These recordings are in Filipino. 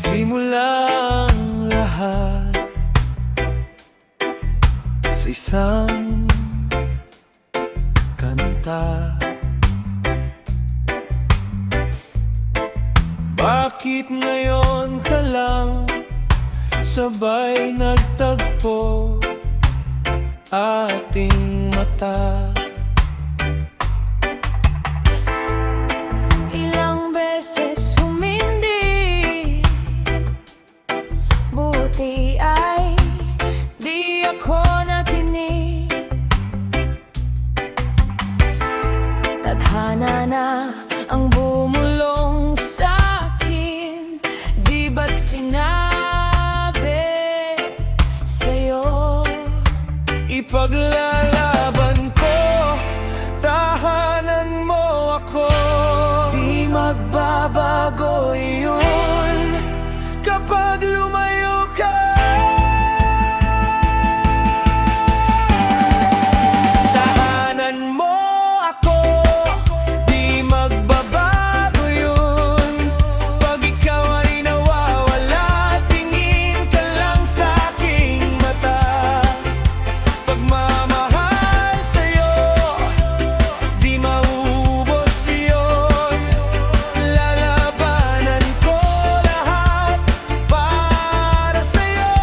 Nagsimulang lahat sa isang kanta. Bakit ngayon ka lang sabay nagtagpo ating mata? Ilang beses humindi, buti ay di ako nakinig. Tadhana na ang bumulong sa'kin, di ba't sinabi sa'yo? Ipaglalaban ko, tahanan mo ako. Di magbabago yun kapag lumayo ka. Tahanan mo ako, di magbabago yun. Pag ikaw ay nawawala, tingin ka lang sa aking mata. Pagmamahal sa'yo, di maubos yun. Lalabanan ko lahat para sa'yo,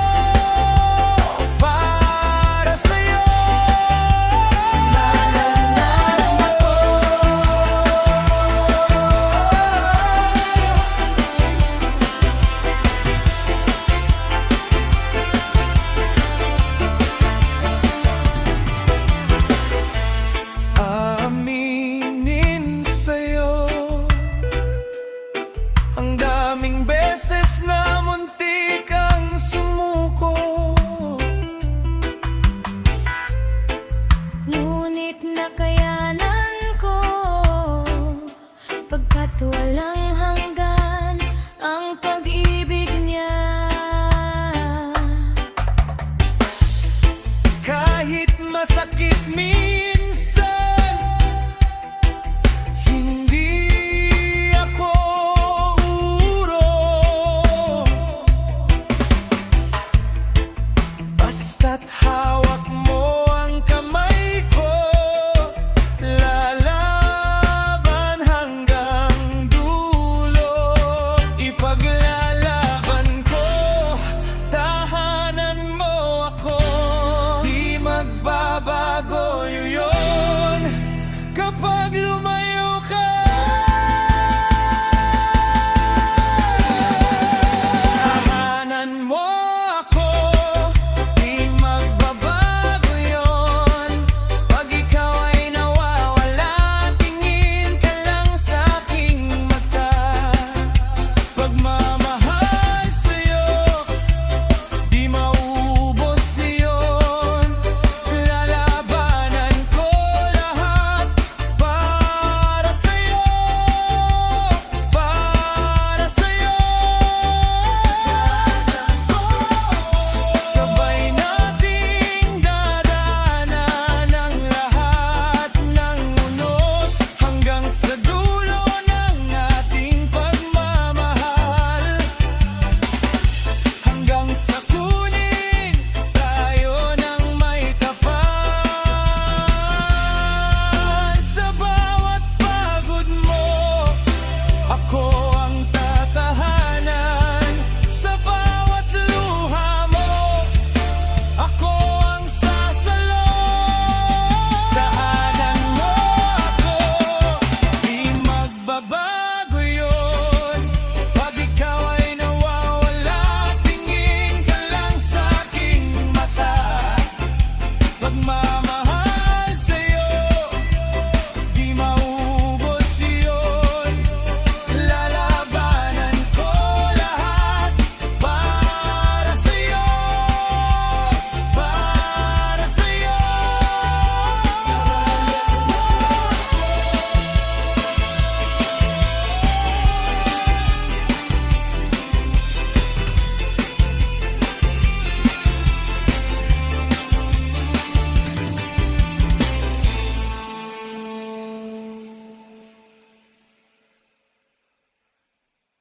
para sa'yo. Nananam ako, Aaminin sa'yo, ang daming beses na muntik kang sumuko. ngunit nakayanan ko, pagkat walang hanggan ang pag-ibig niya. Kahit masakit minsan, hindi ako uro. Basta't hawak mo ang kamay ko, lalaban hanggang dulo. Ipaglalaban ko, tahanan mo ako. Di magbabago yun kapag lumayo ka. Tahanan mo ako, di magbabago yun. Pag ikaw ay nawawala, tingin ka lang sa aking mata. Pagmamahal